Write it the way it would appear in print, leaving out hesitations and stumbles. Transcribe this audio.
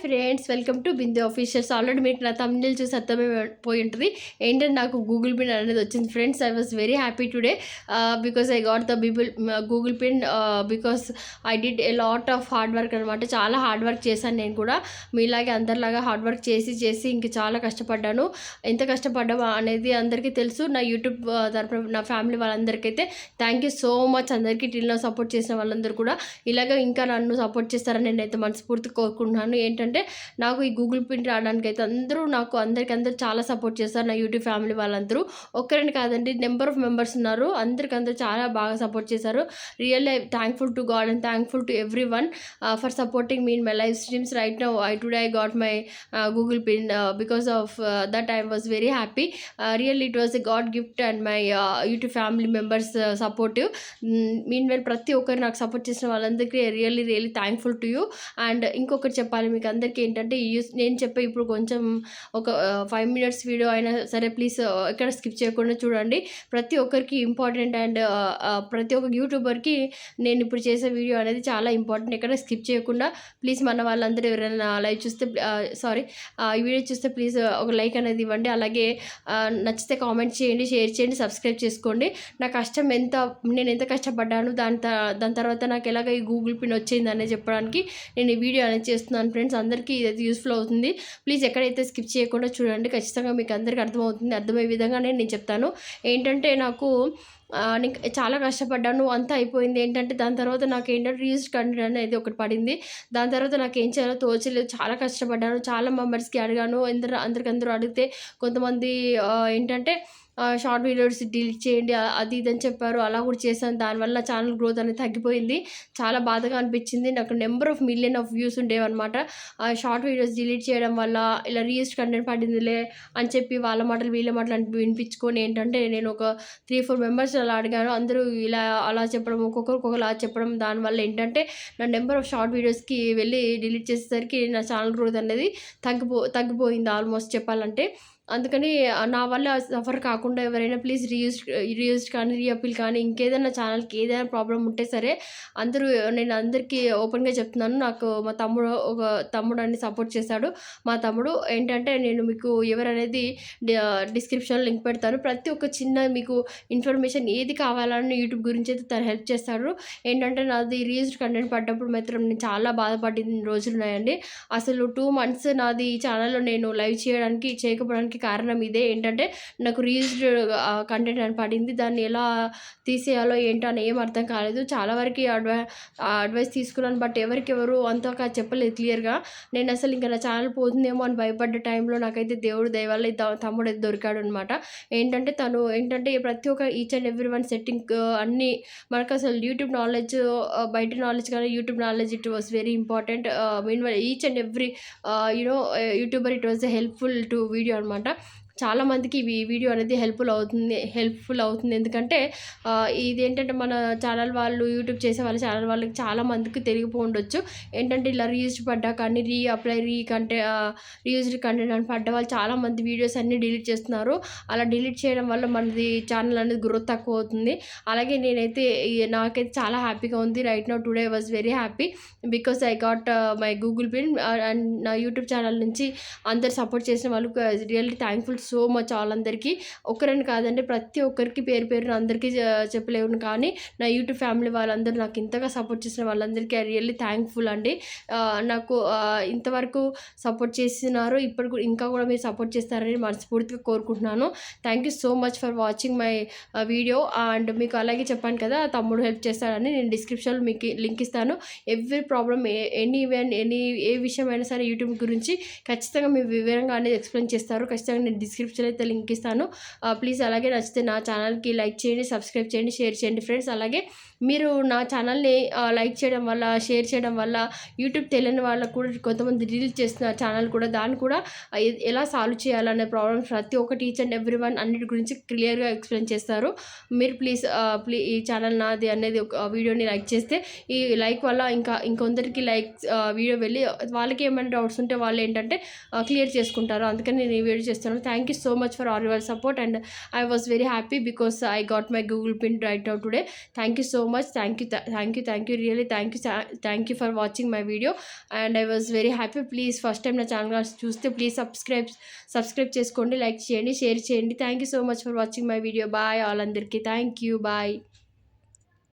Friends, welcome to Bindu officials. Already మీకు నా తమిళ చూసి అర్థమైపోయి ఉంటుంది ఏంటంటే నాకు గూగుల్ పిన్ అనేది వచ్చింది friends. I was very happy today because I got the Google pin because I did a lot of hard work అనమాట. చాలా హార్డ్ వర్క్ చేశాను నేను కూడా, మీలాగే అందరిలాగా హార్డ్ వర్క్ చేసి ఇంక చాలా కష్టపడ్డాను. ఎంత కష్టపడ్డా అనేది అందరికీ తెలుసు. నా యూట్యూబ్ తరపున నా ఫ్యామిలీ వాళ్ళందరికైతే థ్యాంక్ యూ సో మచ్. అందరికీ టిల్లా సపోర్ట్ చేసిన వాళ్ళందరూ కూడా ఇలాగ ఇంకా నన్ను సపోర్ట్ చేస్తారని నేనైతే మనస్ఫూర్తి కోరుకుంటున్నాను. ఏంటంటే నాకు ఈ గూగుల్ పిన్ రావడానికి అయితే అందరూ అందరూ చాలా సపోర్ట్ చేస్తారు. నా యూట్యూబ్ ఫ్యామిలీ వాళ్ళందరూ ఒక్కరని కాదండి, నెంబర్ ఆఫ్ మెంబర్స్ ఉన్నారు. అందరూ చాలా బాగా సపోర్ట్ చేశారు. Really thankful to God and thankful to every one for supporting me in my live streams. Right now today I got my Google pin because of that I was very happy. Really it was a God gift and my YouTube family members supportive. Meanwhile ప్రతి ఒక్కరు నాకు support చేసిన వాళ్ళందరికీ really thankful to you. And ఇంకొకటి చెప్పాలి మీకు అందరికీ ఏంటంటే, నేను చెప్పే ఇప్పుడు కొంచెం ఒక 5 minutes వీడియో అయినా సరే ప్లీజ్ ఎక్కడ స్కిప్ చేయకుండా చూడండి. ప్రతి ఒక్కరికి ఇంపార్టెంట్ అండ్ ప్రతి ఒక్క యూట్యూబర్కి నేను ఇప్పుడు చేసే వీడియో అనేది చాలా ఇంపార్టెంట్. ఎక్కడ స్కిప్ చేయకుండా ప్లీజ్ మన వాళ్ళందరూ ఎవరైనా లైవ్ చూస్తే ఈ వీడియో చూస్తే ప్లీజ్ ఒక లైక్ అనేది ఇవ్వండి. అలాగే నచ్చితే కామెంట్ చేయండి, షేర్ చేయండి, సబ్స్క్రైబ్ చేసుకోండి. నా కష్టం నేను ఎంత కష్టపడ్డాను, దాని తర్వాత నాకు ఎలాగ ఈ గూగుల్ పిన్ వచ్చింది అనేది చెప్పడానికి నేను ఈ వీడియో అనేది చేస్తున్నాను ఫ్రెండ్స్. అందరికీ ఇది యూస్ఫుల్ అవుతుంది. ప్లీజ్ ఎక్కడైతే స్కిప్ చేయకుండా చూడండి. ఖచ్చితంగా మీకు అందరికీ అర్థమవుతుంది. అర్థమయ్యే విధంగానే నేను చెప్తాను. ఏంటంటే నాకు నేను చాలా కష్టపడ్డాను, అంతా అయిపోయింది. ఏంటంటే దాని తర్వాత నాకు ఏంటంటే రీయూజ్డ్ కంటెంట్ అనేది ఒకటి పడింది. దాని తర్వాత నాకు ఏం చేయాలో తోచలేదు. చాలా కష్టపడ్డాను, చాలా మెంబర్స్కి అడిగాను. అందరూ అడిగితే కొంతమంది ఏంటంటే షార్ట్ వీడియోస్ డిలీట్ చేయండి అది ఇది అని చెప్పారు. అలా కూడా చేశాను. దానివల్ల ఛానల్ గ్రోత్ అనేది తగ్గిపోయింది. చాలా బాధగా అనిపించింది. నాకు number of million of views ఉండేవన్నమాట. షార్ట్ వీడియోస్ డిలీట్ చేయడం వల్ల ఇలా రీయూజ్డ్ కంటెంట్ పడిందిలే అని చెప్పి వాళ్ళ మాటలు వీళ్ళ మాటలు వినిపించుకొని ఏంటంటే నేను ఒక 3-4 మెంబర్స్ అలా అడిగాను. అందరూ అలా చెప్పడం, ఒక్కొక్కరు చెప్పడం, దానివల్ల ఏంటంటే నా నెంబర్ ఆఫ్ షార్ట్ వీడియోస్కి వెళ్ళి డిలీట్ చేసేసరికి నా ఛానల్ గ్రోత్ అనేది తగ్గిపోయింది ఆల్మోస్ట్ చెప్పాలంటే. అందుకని నా వల్ల సఫర్ కాకుండా ఎవరైనా ప్లీజ్ రీయూజ్డ్ కానీ రీఅపీల్ కానీ ఇంకేదైనా ఛానల్కి ఏదైనా ప్రాబ్లం ఉంటే సరే నేను అందరికీ ఓపెన్గా చెప్తున్నాను. నాకు మా తమ్ముడు అని సపోర్ట్ చేశాడు. మా తమ్ముడు ఏంటంటే నేను మీకు ఎవరనేది డిస్క్రిప్షన్లో లింక్ పెడతాను. ప్రతి ఒక్క చిన్న మీకు ఇన్ఫర్మేషన్ ఏది కావాలని యూట్యూబ్ గురించి అయితే తను హెల్ప్ చేస్తాడు. ఏంటంటే నాది రీయూజ్డ్ కంటెంట్ పడ్డప్పుడు మాత్రం నేను చాలా బాధపడిన రోజులు ఉన్నాయండి. అసలు 2 months నాది ఈ ఛానల్లో నేను లైవ్ చేయకపోవడానికి కారణం ఇదే. ఏంటంటే నాకు రీయూజ్డ్ కంటెంట్ అని పడింది. దాన్ని ఎలా తీసేయాలో ఏంటో అని ఏం అర్థం కాలేదు. చాలా వరకు అడ్వైస్ తీసుకున్నాను, బట్ ఎవరు అంతగా చెప్పలేదు క్లియర్గా. నేను అసలు ఇంకా నా ఛానల్ పోతుందేమో అని భయపడ్డ టైంలో నాకైతే దేవుడు దయ వల్ల తమ్ముడు అయితే దొరికాడు అనమాట. తను ప్రతి ఒక్క each and every one setting అన్నీ మనకు అసలు యూట్యూబ్ నాలెడ్జ్, బయట నాలెడ్జ్ కానీ YouTube knowledge it was very important. Meanwhile each and every YouTuber it was helpful to video అనమాట. చాలామందికి ఈ వీడియో అనేది హెల్ప్ఫుల్ అవుతుంది. ఎందుకంటే ఇదేంటంటే మన ఛానల్ వాళ్ళు, యూట్యూబ్ చేసే వాళ్ళ ఛానల్ వాళ్ళకి చాలామందికి తెలియకపోవచ్చు. ఏంటంటే ఇలా రీయూజ్డ్ పడ్డా కానీ రీయూజ్డ్ కంటెంట్ అని పడ్డ వాళ్ళు చాలామంది వీడియోస్ అన్నీ డిలీట్ చేస్తున్నారు. అలా డిలీట్ చేయడం వల్ల మనది ఛానల్ అనేది గ్రోత్ తక్కువ అవుతుంది. అలాగే నాకైతే చాలా హ్యాపీగా ఉంది. Right now today was very happy because I got my Google pin. And నా యూట్యూబ్ ఛానల్ నుంచి అందరు సపోర్ట్ చేసిన వాళ్ళకి రియల్లీ థ్యాంక్ఫుల్ సో మచ్. వాళ్ళందరికీ ఒక్కరని కాదండి, ప్రతి ఒక్కరికి పేరున అందరికీ చెప్పలేను. కానీ నా యూట్యూబ్ ఫ్యామిలీ వాళ్ళందరూ నాకు ఇంతగా సపోర్ట్ చేసిన వాళ్ళందరికీ రియల్లీ థ్యాంక్ఫుల్ అండి. నాకు ఇంతవరకు సపోర్ట్ చేస్తున్నారు, ఇప్పుడు ఇంకా కూడా మీరు సపోర్ట్ చేస్తారని మనస్ఫూర్తిగా కోరుకుంటున్నాను. Thank you so much for watching my video. And మీకు అలాగే చెప్పాను కదా తమ్ముడు హెల్ప్ చేస్తాడని, నేను డిస్క్రిప్షన్లో మీకు లింక్ ఇస్తాను. ఎవ్రీ ప్రాబ్లమ్ ఏ విషయమైనా సరే యూట్యూబ్ గురించి ఖచ్చితంగా మీ వివరంగా అనేది ఎక్స్ప్లెయిన్ చేస్తారు. ఖచ్చితంగా నేను డిస్క్రిప్షన్ అయితే లింక్ ఇస్తాను. ప్లీజ్ అలాగే నచ్చితే నా ఛానల్కి లైక్ చేయండి, సబ్స్క్రైబ్ చేయండి, షేర్ చేయండి ఫ్రెండ్స్. అలాగే మీరు నా ఛానల్ని లైక్ చేయడం వల్ల, షేర్ చేయడం వల్ల యూట్యూబ్ తెలియని వాళ్ళకు కూడా కొంతమంది డిలీట్ చేస్తున్నారు ఛానల్ కూడా. దాన్ని కూడా ఎలా సాల్వ్ చేయాలనే ప్రాబ్లమ్స్ ప్రతి ఒక్కటి ఈచ్ అండ్ ఎవ్రీ వన్ అన్నిటి గురించి క్లియర్గా ఎక్స్ప్లెయిన్ చేస్తారు. మీరు ప్లీజ్ ఈ ఛానల్ నాది అనేది ఒక వీడియోని లైక్ చేస్తే ఈ లైక్ వల్ల ఇంకొందరికి వీడియో వెళ్ళి వాళ్ళకి ఏమైనా డౌట్స్ ఉంటే వాళ్ళు ఏంటంటే క్లియర్ చేసుకుంటారు. అందుకని నేను ఈ వీడియో చేస్తాను. Thank thank you so much for all your support and I was very happy because I got my Google pin right now today. Thank you so much. Thank you really thank you for watching my video and I was very happy. Please first time నా channel చూస్తే please subscribe చేసుకోండి, like చేయండి, share చేయండి. Thank you so much for watching my video. Bye all అందరికీ. Thank you. Bye.